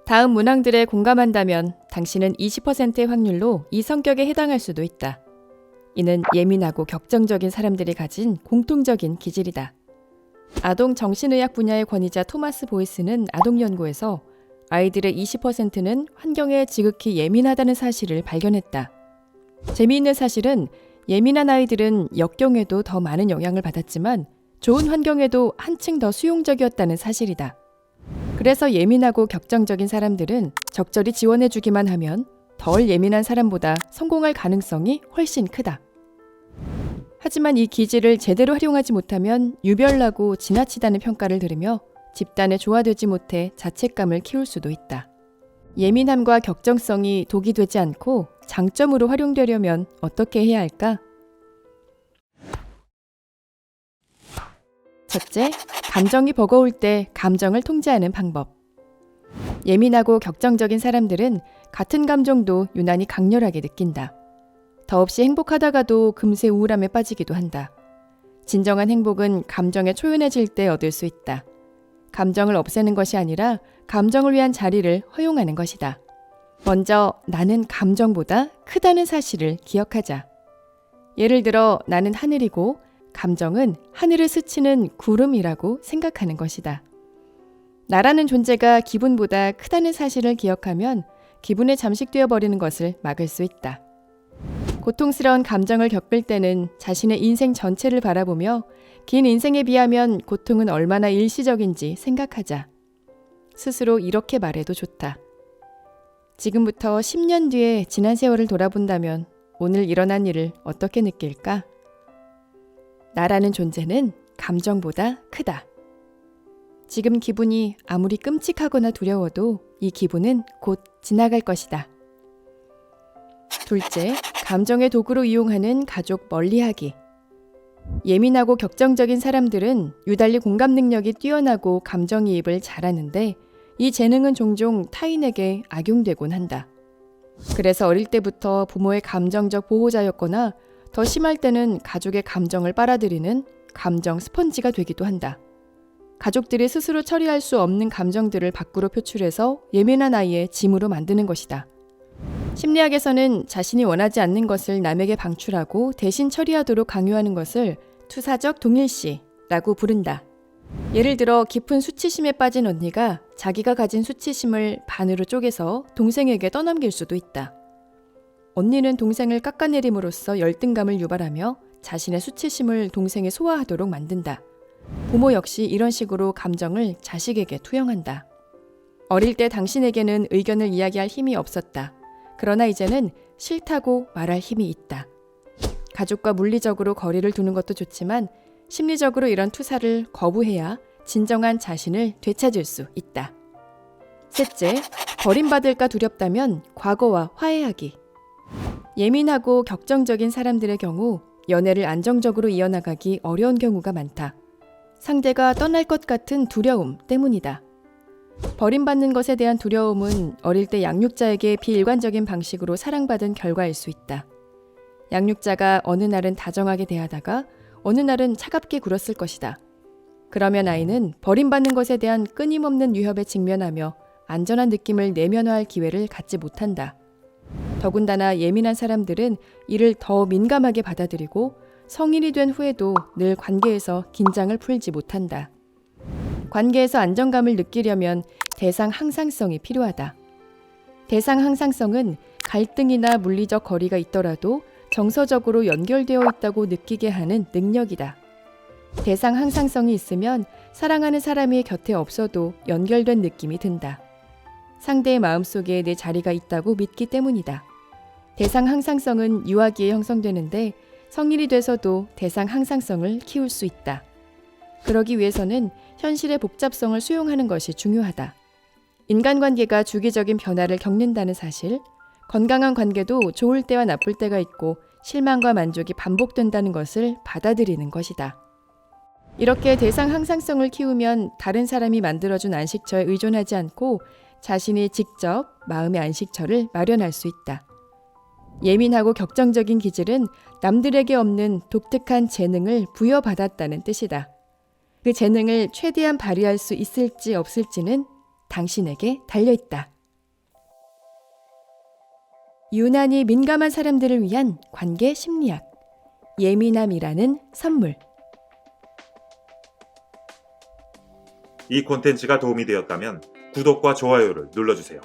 다음 문항들에 공감한다면 당신은 20%의 확률로 이 성격에 해당할 수도 있다. 이는 예민하고 격정적인 사람들이 가진 공통적인 기질이다. 아동 정신의학 분야의 권위자 토마스 보이스는 아동 연구에서 아이들의 20%는 환경에 지극히 예민하다는 사실을 발견했다. 재미있는 사실은 예민한 아이들은 역경에도 더 많은 영향을 받았지만 좋은 환경에도 한층 더 수용적이었다는 사실이다. 그래서 예민하고 격정적인 사람들은 적절히 지원해주기만 하면 덜 예민한 사람보다 성공할 가능성이 훨씬 크다. 하지만 이 기질을 제대로 활용하지 못하면 유별나고 지나치다는 평가를 들으며 집단에 조화되지 못해 자책감을 키울 수도 있다. 예민함과 격정성이 독이 되지 않고 장점으로 활용되려면 어떻게 해야 할까? 첫째, 감정이 버거울 때 감정을 통제하는 방법. 예민하고 격정적인 사람들은 같은 감정도 유난히 강렬하게 느낀다. 더없이 행복하다가도 금세 우울함에 빠지기도 한다. 진정한 행복은 감정에 초연해질 때 얻을 수 있다. 감정을 없애는 것이 아니라 감정을 위한 자리를 허용하는 것이다. 먼저 나는 감정보다 크다는 사실을 기억하자. 예를 들어 나는 하늘이고 감정은 하늘을 스치는 구름이라고 생각하는 것이다. 나라는 존재가 기분보다 크다는 사실을 기억하면 기분에 잠식되어 버리는 것을 막을 수 있다. 고통스러운 감정을 겪을 때는 자신의 인생 전체를 바라보며 긴 인생에 비하면 고통은 얼마나 일시적인지 생각하자. 스스로 이렇게 말해도 좋다. 지금부터 10년 뒤에 지난 세월을 돌아본다면 오늘 일어난 일을 어떻게 느낄까? 나라는 존재는 감정보다 크다. 지금 기분이 아무리 끔찍하거나 두려워도 이 기분은 곧 지나갈 것이다. 둘째, 감정의 도구로 이용하는 가족 멀리하기. 예민하고 격정적인 사람들은 유달리 공감 능력이 뛰어나고 감정이입을 잘하는데 이 재능은 종종 타인에게 악용되곤 한다. 그래서 어릴 때부터 부모의 감정적 보호자였거나 더 심할 때는 가족의 감정을 빨아들이는 감정 스펀지가 되기도 한다. 가족들이 스스로 처리할 수 없는 감정들을 밖으로 표출해서 예민한 아이의 짐으로 만드는 것이다. 심리학에서는 자신이 원하지 않는 것을 남에게 방출하고 대신 처리하도록 강요하는 것을 투사적 동일시라고 부른다. 예를 들어 깊은 수치심에 빠진 언니가 자기가 가진 수치심을 반으로 쪼개서 동생에게 떠넘길 수도 있다. 언니는 동생을 깎아내림으로써 열등감을 유발하며 자신의 수치심을 동생이 소화하도록 만든다. 부모 역시 이런 식으로 감정을 자식에게 투영한다. 어릴 때 당신에게는 의견을 이야기할 힘이 없었다. 그러나 이제는 싫다고 말할 힘이 있다. 가족과 물리적으로 거리를 두는 것도 좋지만 심리적으로 이런 투사를 거부해야 진정한 자신을 되찾을 수 있다. 셋째, 버림받을까 두렵다면 과거와 화해하기. 예민하고 격정적인 사람들의 경우 연애를 안정적으로 이어나가기 어려운 경우가 많다. 상대가 떠날 것 같은 두려움 때문이다. 버림받는 것에 대한 두려움은 어릴 때 양육자에게 비일관적인 방식으로 사랑받은 결과일 수 있다. 양육자가 어느 날은 다정하게 대하다가 어느 날은 차갑게 굴었을 것이다. 그러면 아이는 버림받는 것에 대한 끊임없는 위협에 직면하며 안전한 느낌을 내면화할 기회를 갖지 못한다. 더군다나 예민한 사람들은 이를 더 민감하게 받아들이고 성인이 된 후에도 늘 관계에서 긴장을 풀지 못한다. 관계에서 안정감을 느끼려면 대상 항상성이 필요하다. 대상 항상성은 갈등이나 물리적 거리가 있더라도 정서적으로 연결되어 있다고 느끼게 하는 능력이다. 대상 항상성이 있으면 사랑하는 사람이 곁에 없어도 연결된 느낌이 든다. 상대의 마음속에 내 자리가 있다고 믿기 때문이다. 대상 항상성은 유아기에 형성되는데 성인이 돼서도 대상 항상성을 키울 수 있다. 그러기 위해서는 현실의 복잡성을 수용하는 것이 중요하다. 인간관계가 주기적인 변화를 겪는다는 사실, 건강한 관계도 좋을 때와 나쁠 때가 있고 실망과 만족이 반복된다는 것을 받아들이는 것이다. 이렇게 대상 항상성을 키우면 다른 사람이 만들어준 안식처에 의존하지 않고 자신이 직접 마음의 안식처를 마련할 수 있다. 예민하고 격정적인 기질은 남들에게 없는 독특한 재능을 부여받았다는 뜻이다. 그 재능을 최대한 발휘할 수 있을지 없을지는 당신에게 달려있다. 유난히 민감한 사람들을 위한 관계 심리학. 예민함이라는 선물. 이 콘텐츠가 도움이 되었다면 구독과 좋아요를 눌러주세요.